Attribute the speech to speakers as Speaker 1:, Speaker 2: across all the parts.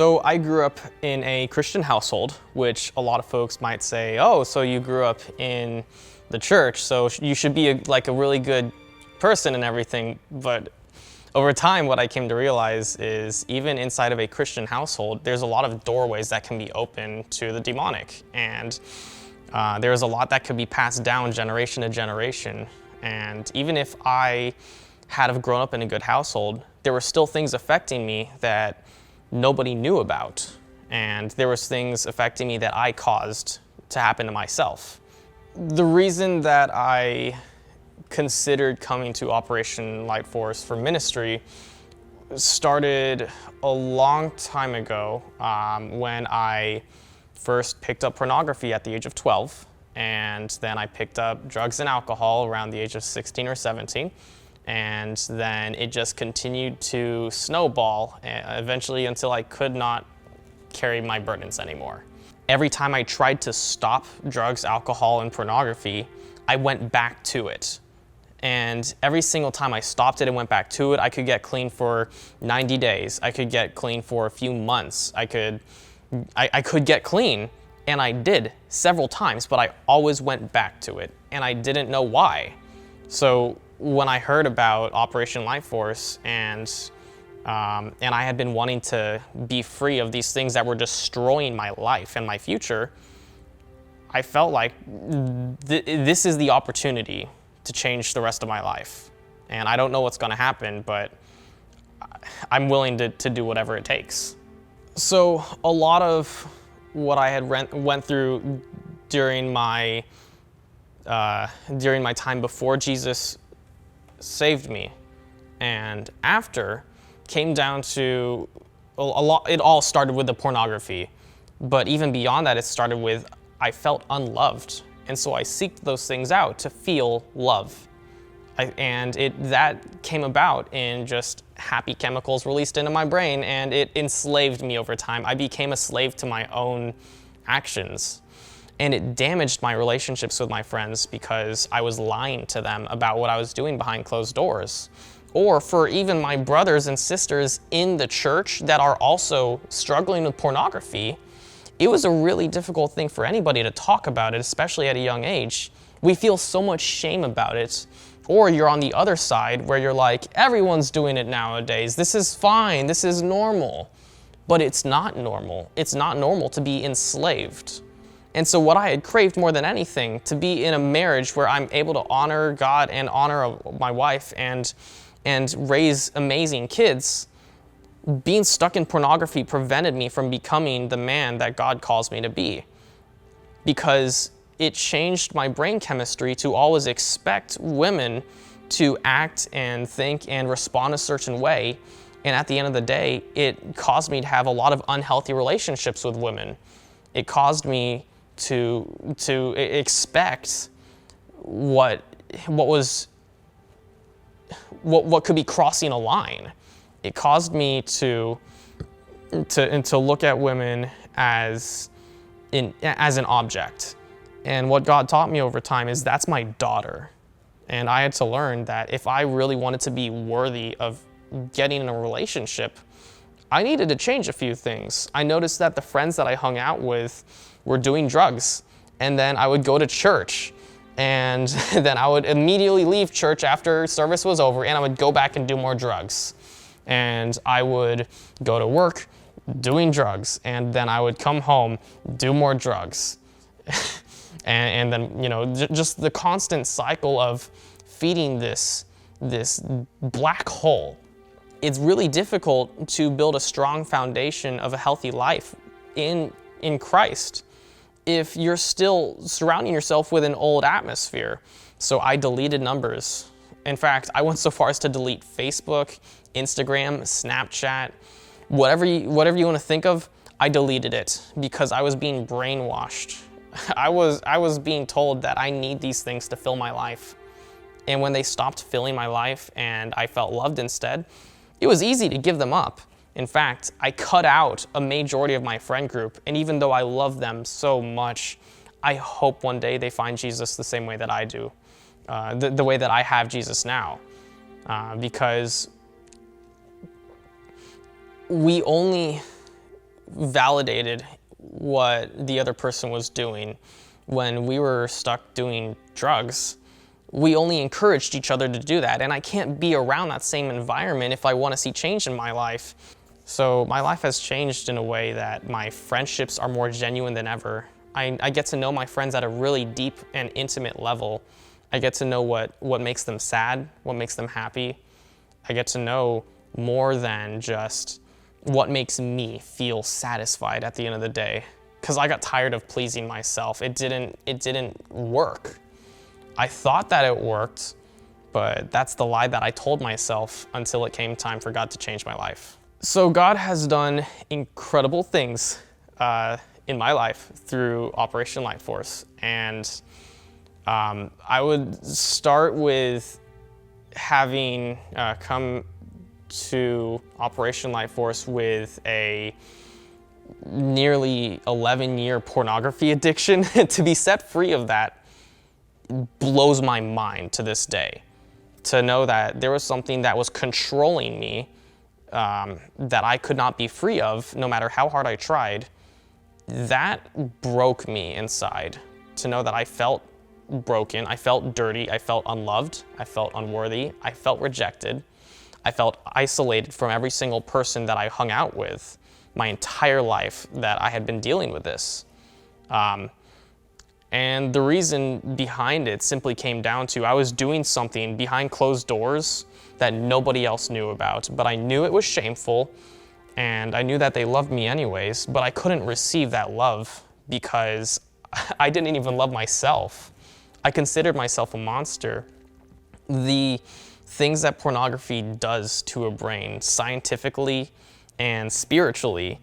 Speaker 1: So I grew up in a Christian household, which a lot of folks might say, oh, so you grew up in the church, so you should be like a really good person and everything. But over time, what I came to realize is even inside of a Christian household, there's a lot of doorways that can be open to the demonic. And there's a lot that could be passed down generation to generation. And even if I had have grown up in a good household, there were still things affecting me that nobody knew about. And there was things affecting me that I caused to happen to myself. The reason that I considered coming to Operation Light Force for ministry started a long time ago when I first picked up pornography at the age of 12, and then I picked up drugs and alcohol around the age of 16 or 17. And then it just continued to snowball, eventually until I could not carry my burdens anymore. Every time I tried to stop drugs, alcohol, and pornography, I went back to it. And every single time I stopped it and went back to it, I could get clean for 90 days. I could get clean for a few months. I could get clean, and I did several times, but I always went back to it, and I didn't know why. So when I heard about Operation Light Force and I had been wanting to be free of these things that were destroying my life and my future, I felt like this is the opportunity to change the rest of my life. And I don't know what's going to happen, but I'm willing to do whatever it takes. So a lot of what I had went through during my time before Jesus saved me and after came down to a lot. It all started with the pornography, but even beyond that, it started with I felt unloved, and so I seeked those things out to feel love. That came about in just happy chemicals released into my brain, and it enslaved me over time. I became a slave to my own actions. And it damaged my relationships with my friends because I was lying to them about what I was doing behind closed doors. Or for even my brothers and sisters in the church that are also struggling with pornography, it was a really difficult thing for anybody to talk about it, especially at a young age. We feel so much shame about it. Or you're on the other side where you're like, everyone's doing it nowadays. This is fine. This is normal. But it's not normal. It's not normal to be enslaved. And so what I had craved more than anything, to be in a marriage where I'm able to honor God and honor my wife and raise amazing kids, being stuck in pornography prevented me from becoming the man that God calls me to be. Because it changed my brain chemistry to always expect women to act and think and respond a certain way. And at the end of the day, it caused me to have a lot of unhealthy relationships with women. It caused me to expect what could be crossing a line. It caused me to look at women as an object. And what God taught me over time is that's my daughter. And I had to learn that if I really wanted to be worthy of getting in a relationship, I needed to change a few things. I noticed that the friends that I hung out with were doing drugs, and then I would go to church, and then I would immediately leave church after service was over, and I would go back and do more drugs. And I would go to work doing drugs, and then I would come home, do more drugs. and then, just the constant cycle of feeding this black hole. It's really difficult to build a strong foundation of a healthy life in Christ if you're still surrounding yourself with an old atmosphere. So I deleted numbers. In fact, I went so far as to delete Facebook, Instagram, Snapchat, whatever you want to think of, I deleted it because I was being brainwashed. I was being told that I need these things to fill my life. And when they stopped filling my life and I felt loved instead, it was easy to give them up. In fact, I cut out a majority of my friend group, and even though I love them so much, I hope one day they find Jesus the same way that I do, the way that I have Jesus now. Because we only validated what the other person was doing. When we were stuck doing drugs, we only encouraged each other to do that, and I can't be around that same environment if I want to see change in my life. So my life has changed in a way that my friendships are more genuine than ever. I get to know my friends at a really deep and intimate level. I get to know what makes them sad, what makes them happy. I get to know more than just what makes me feel satisfied at the end of the day. Because I got tired of pleasing myself. It didn't work. I thought that it worked, but that's the lie that I told myself until it came time for God to change my life. So God has done incredible things in my life through Operation Lightforce. And I would start with having come to Operation Lightforce with a nearly 11-year pornography addiction. To be set free of that blows my mind to this day. To know that there was something that was controlling me that I could not be free of no matter how hard I tried, that broke me inside. To know that I felt broken, I felt dirty, I felt unloved, I felt unworthy, I felt rejected, I felt isolated from every single person that I hung out with my entire life that I had been dealing with this. And the reason behind it simply came down to I was doing something behind closed doors that nobody else knew about, but I knew it was shameful, and I knew that they loved me anyways, but I couldn't receive that love because I didn't even love myself. I considered myself a monster. The things that pornography does to a brain, scientifically and spiritually,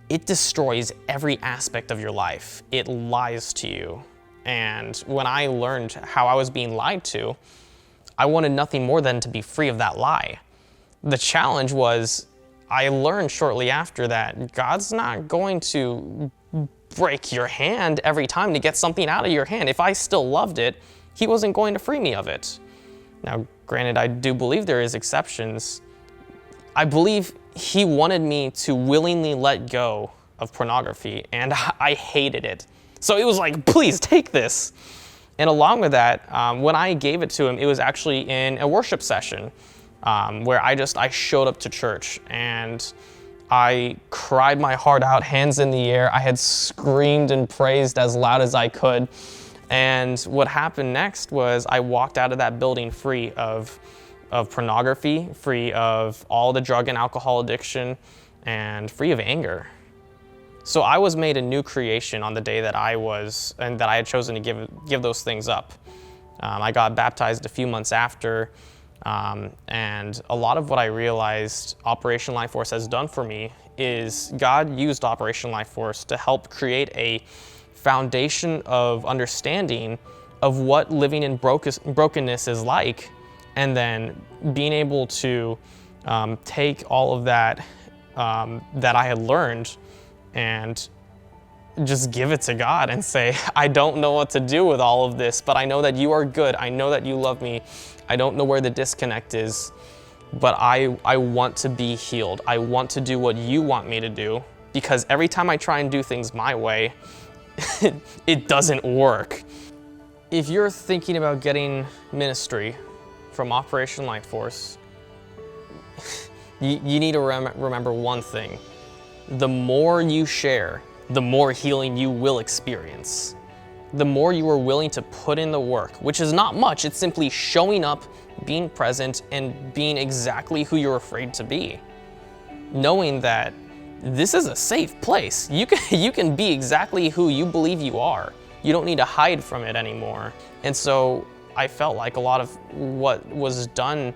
Speaker 1: it destroys every aspect of your life. It lies to you. And when I learned how I was being lied to, I wanted nothing more than to be free of that lie. The challenge was, I learned shortly after that God's not going to break your hand every time to get something out of your hand. If I still loved it, He wasn't going to free me of it. Now, granted, I do believe there is exceptions. I believe He wanted me to willingly let go of pornography, and I hated it. So it was like, please take this. And along with that, when I gave it to Him, it was actually in a worship session where I showed up to church and I cried my heart out, hands in the air. I had screamed and praised as loud as I could. And what happened next was I walked out of that building free of pornography, free of all the drug and alcohol addiction, and free of anger. So I was made a new creation on the day that I had chosen to give those things up. I got baptized a few months after, and a lot of what I realized Operation Lightforce has done for me is God used Operation Lightforce to help create a foundation of understanding of what living in brokenness is like, and then being able to take all of that that I had learned and just give it to God and say, I don't know what to do with all of this, but I know that You are good. I know that You love me. I don't know where the disconnect is, but I want to be healed. I want to do what You want me to do, because every time I try and do things my way, it doesn't work. If you're thinking about getting ministry from Operation Lightforce, you need to remember one thing. The more you share, the more healing you will experience. The more you are willing to put in the work, which is not much, it's simply showing up, being present, and being exactly who you're afraid to be. Knowing that this is a safe place. You can be exactly who you believe you are. You don't need to hide from it anymore. And so I felt like a lot of what was done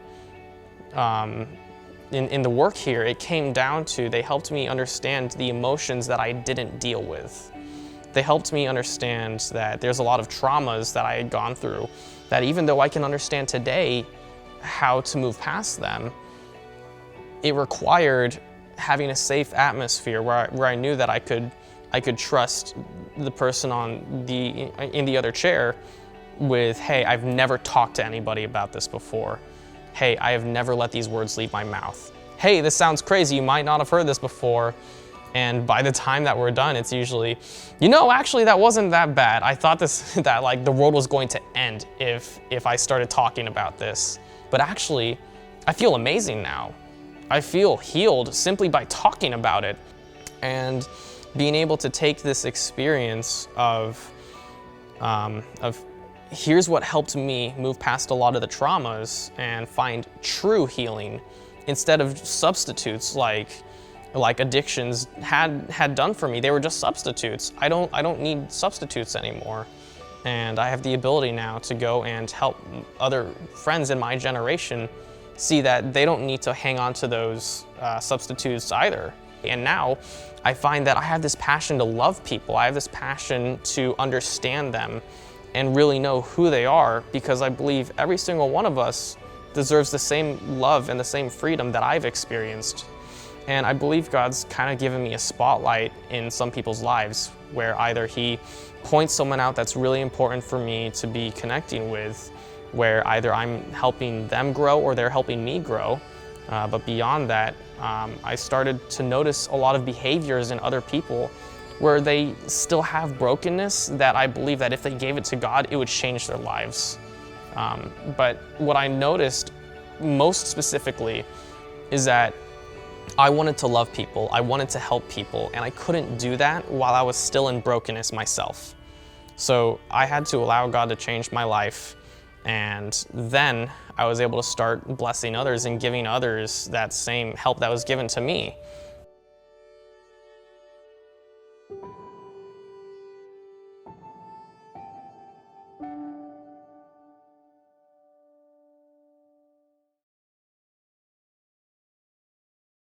Speaker 1: in the work here, it came down to, they helped me understand the emotions that I didn't deal with. They helped me understand that there's a lot of traumas that I had gone through, that even though I can understand today how to move past them, it required having a safe atmosphere where I knew that I could trust the person in the other chair with, hey, I've never talked to anybody about this before. Hey, I have never let these words leave my mouth. Hey, this sounds crazy. You might not have heard this before, And by the time that we're done, it's usually, actually that wasn't that bad. I thought that like the world was going to end if I started talking about this. But actually, I feel amazing now. I feel healed simply by talking about it. And being able to take this experience of here's what helped me move past a lot of the traumas and find true healing instead of substitutes like addictions had done for me. They were just substitutes. I don't need substitutes anymore. And I have the ability now to go and help other friends in my generation see that they don't need to hang on to those substitutes either. And now I find that I have this passion to love people. I have this passion to understand them and really know who they are, because I believe every single one of us deserves the same love and the same freedom that I've experienced. And I believe God's kind of given me a spotlight in some people's lives where either He points someone out that's really important for me to be connecting with, where either I'm helping them grow or they're helping me grow. But beyond that, I started to notice a lot of behaviors in other people where they still have brokenness that I believe that if they gave it to God, it would change their lives. But what I noticed most specifically is that I wanted to love people, I wanted to help people, and I couldn't do that while I was still in brokenness myself. So I had to allow God to change my life, and then I was able to start blessing others and giving others that same help that was given to me.